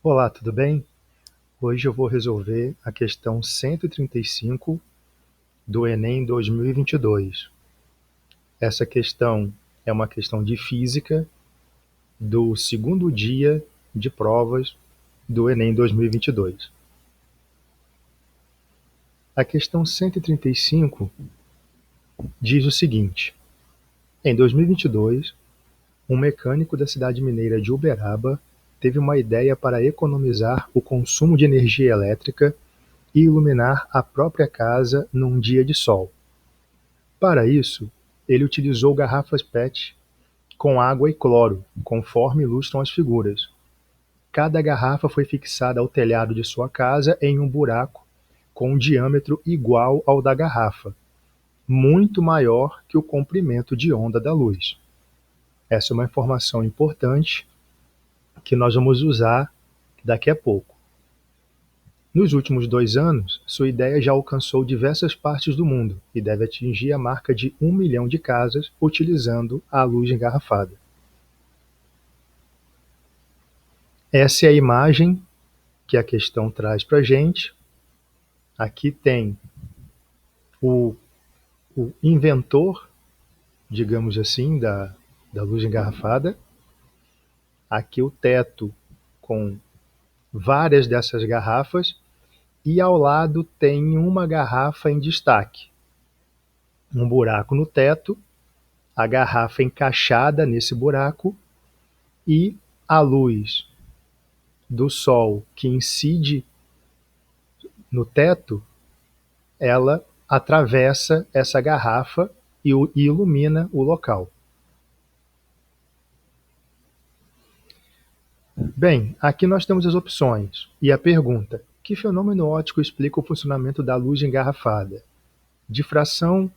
Olá, tudo bem? Hoje eu vou resolver a questão 135 do Enem 2022. Essa questão é uma questão de física do segundo dia de provas do Enem 2022. A questão 135 diz o seguinte: em 2022, um mecânico da cidade mineira de Uberaba teve uma ideia para economizar o consumo de energia elétrica e iluminar a própria casa num dia de sol. Para isso, ele utilizou garrafas PET com água e cloro, conforme ilustram as figuras. Cada garrafa foi fixada ao telhado de sua casa em um buraco com um diâmetro igual ao da garrafa, muito maior que o comprimento de onda da luz. Essa é uma informação importante que nós vamos usar daqui a pouco. Nos últimos 2 anos, sua ideia já alcançou diversas partes do mundo e deve atingir a marca de 1 milhão de casas utilizando a luz engarrafada. Essa é a imagem que a questão traz para a gente. Aqui tem o, o inventor, digamos assim, da luz engarrafada. Aqui o teto com várias dessas garrafas e ao lado tem uma garrafa em destaque. Um buraco no teto, a garrafa encaixada nesse buraco e a luz do sol que incide no teto, ela atravessa essa garrafa e ilumina o local. Bem, aqui nós temos as opções e a pergunta: que fenômeno óptico explica o funcionamento da luz engarrafada? Difração,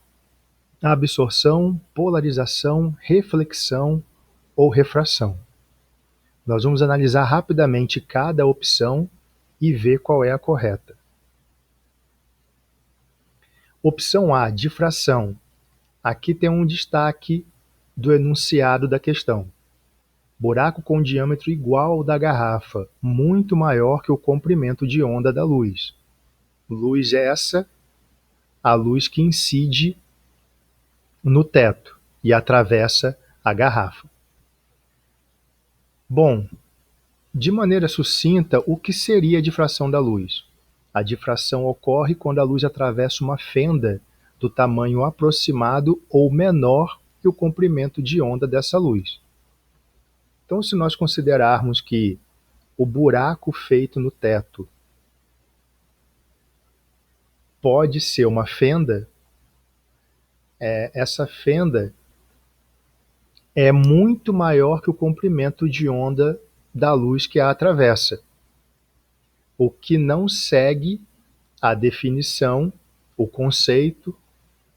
absorção, polarização, reflexão ou refração? Nós vamos analisar rapidamente cada opção e ver qual é a correta. Opção A, difração. Aqui tem um destaque do enunciado da questão. Buraco com diâmetro igual ao da garrafa, muito maior que o comprimento de onda da luz. Luz é essa, a luz que incide no teto e atravessa a garrafa. Bom, de maneira sucinta, o que seria a difração da luz? A difração ocorre quando a luz atravessa uma fenda do tamanho aproximado ou menor que o comprimento de onda dessa luz. Então, se nós considerarmos que o buraco feito no teto pode ser uma fenda, essa fenda é muito maior que o comprimento de onda da luz que a atravessa, o que não segue a definição, o conceito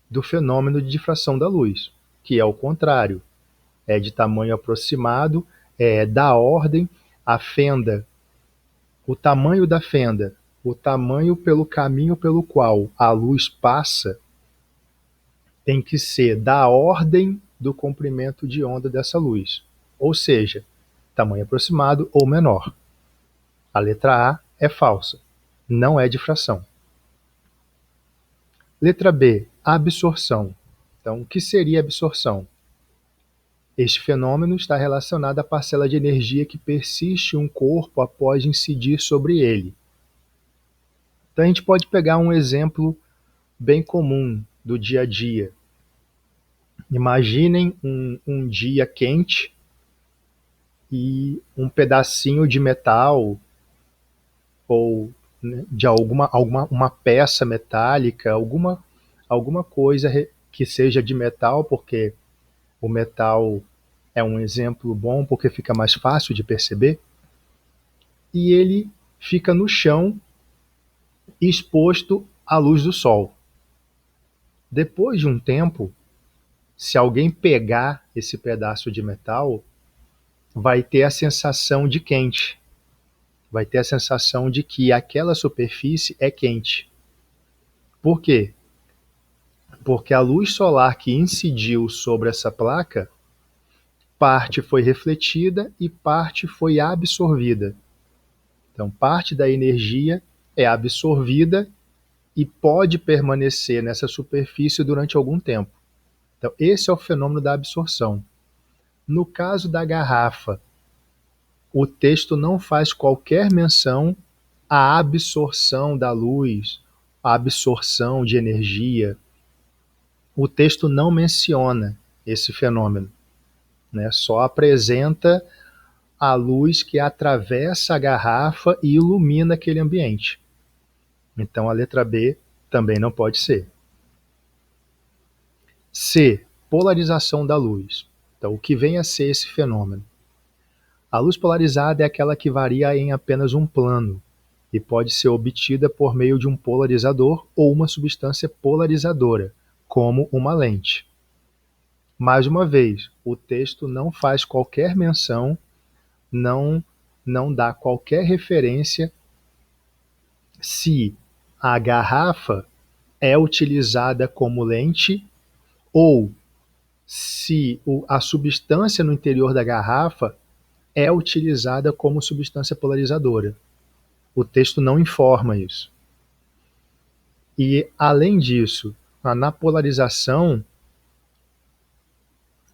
do fenômeno de difração da luz, que é o contrário, é de tamanho aproximado, é da ordem, a fenda, o tamanho da fenda, o tamanho pelo caminho pelo qual a luz passa tem que ser da ordem do comprimento de onda dessa luz, ou seja, tamanho aproximado ou menor. A letra A é falsa, não é difração. Letra B, absorção. Então, o que seria absorção? Este fenômeno está relacionado à parcela de energia que persiste em um corpo após incidir sobre ele. Então, a gente pode pegar um exemplo bem comum do dia a dia. Imaginem um dia quente e um pedacinho de metal ou, né, de uma peça metálica, alguma coisa que seja de metal, porque o metal é um exemplo bom porque fica mais fácil de perceber, e ele fica no chão exposto à luz do sol. Depois de um tempo, se alguém pegar esse pedaço de metal, vai ter a sensação de quente, vai ter a sensação de que aquela superfície é quente. Por quê? Porque a luz solar que incidiu sobre essa placa, parte foi refletida e parte foi absorvida. Então, parte da energia é absorvida e pode permanecer nessa superfície durante algum tempo. Então, esse é o fenômeno da absorção. No caso da garrafa, o texto não faz qualquer menção à absorção da luz, à absorção de energia. O texto não menciona esse fenômeno, né? Só apresenta a luz que atravessa a garrafa e ilumina aquele ambiente. Então a letra B também não pode ser. C. Polarização da luz. Então, o que vem a ser esse fenômeno? A luz polarizada é aquela que varia em apenas um plano e pode ser obtida por meio de um polarizador ou uma substância polarizadora, como uma lente. Mais uma vez, o texto não faz qualquer menção, não dá qualquer referência se a garrafa é utilizada como lente ou se a substância no interior da garrafa é utilizada como substância polarizadora. O texto não informa isso. E, além disso, na polarização,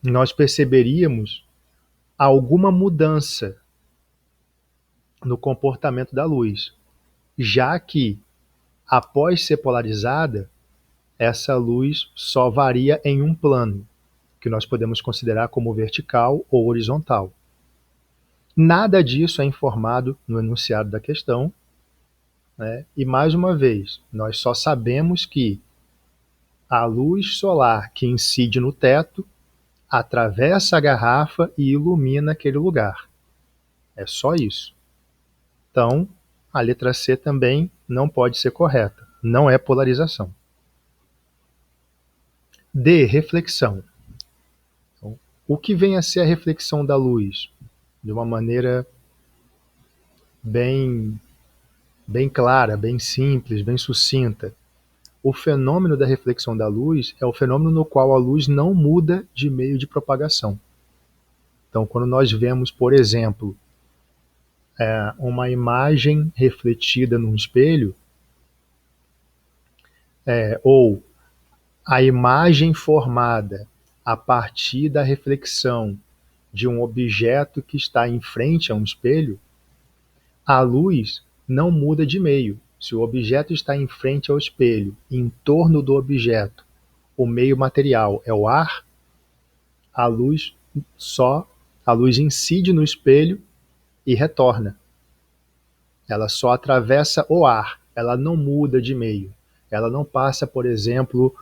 nós perceberíamos alguma mudança no comportamento da luz, já que, após ser polarizada, essa luz só varia em um plano, que nós podemos considerar como vertical ou horizontal. Nada disso é informado no enunciado da questão, né? E, mais uma vez, nós só sabemos que a luz solar que incide no teto atravessa a garrafa e ilumina aquele lugar. É só isso. Então, a letra C também não pode ser correta. Não é polarização. D. Reflexão. Então, o que vem a ser a reflexão da luz? De uma maneira bem clara, bem simples, bem sucinta. O fenômeno da reflexão da luz é o fenômeno no qual a luz não muda de meio de propagação. Então, quando nós vemos, por exemplo, uma imagem refletida num espelho, ou a imagem formada a partir da reflexão de um objeto que está em frente a um espelho, a luz não muda de meio. Se o objeto está em frente ao espelho, em torno do objeto, o meio material é o ar, a luz incide no espelho e retorna. Ela só atravessa o ar, ela não muda de meio. Ela não passa, por exemplo,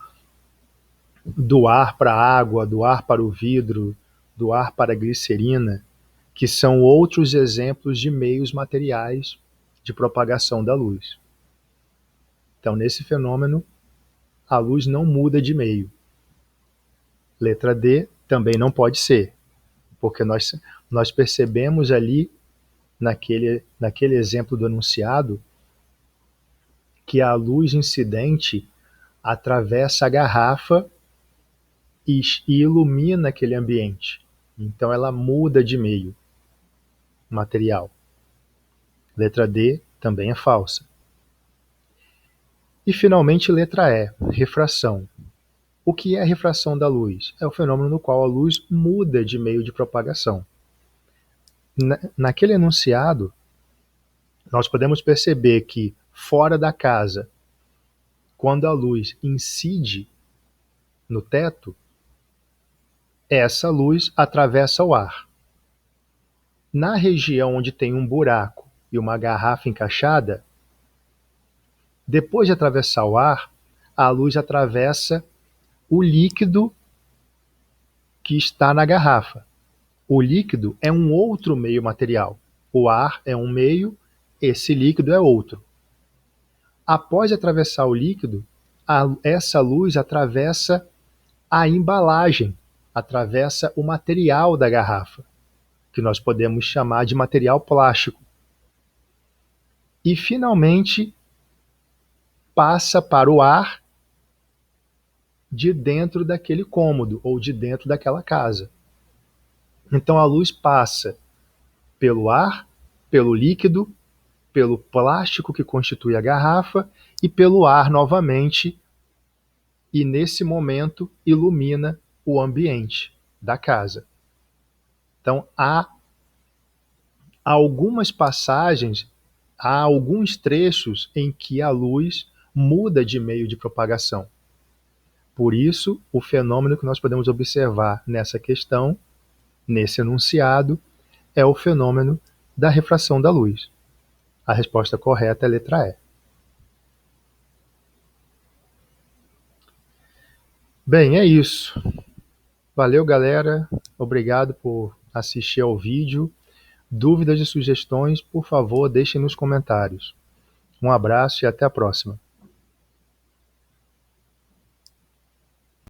do ar para a água, do ar para o vidro, do ar para a glicerina, que são outros exemplos de meios materiais de propagação da luz. Então, nesse fenômeno, a luz não muda de meio. Letra D também não pode ser, porque nós percebemos ali, naquele exemplo do enunciado, que a luz incidente atravessa a garrafa e ilumina aquele ambiente. Então ela muda de meio material. Letra D também é falsa. E finalmente letra E, refração. O que é a refração da luz? É o fenômeno no qual a luz muda de meio de propagação. Naquele enunciado, nós podemos perceber que fora da casa, quando a luz incide no teto, essa luz atravessa o ar. Na região onde tem um buraco e uma garrafa encaixada, depois de atravessar o ar, a luz atravessa o líquido que está na garrafa. O líquido é um outro meio material. O ar é um meio, esse líquido é outro. Após atravessar o líquido, essa luz atravessa a embalagem, atravessa o material da garrafa, que nós podemos chamar de material plástico. E, finalmente, passa para o ar de dentro daquele cômodo ou de dentro daquela casa. Então a luz passa pelo ar, pelo líquido pelo plástico que constitui a garrafa e pelo ar novamente, e nesse momento ilumina o ambiente da casa. Então, há algumas passagens, há alguns trechos em que a luz muda de meio de propagação. Por isso, o fenômeno que nós podemos observar nessa questão, nesse enunciado, é o fenômeno da refração da luz. A resposta correta é a letra E. Bem, é isso. Valeu, galera. Obrigado por assistir ao vídeo. Dúvidas e sugestões, por favor, deixem nos comentários. Um abraço e até a próxima.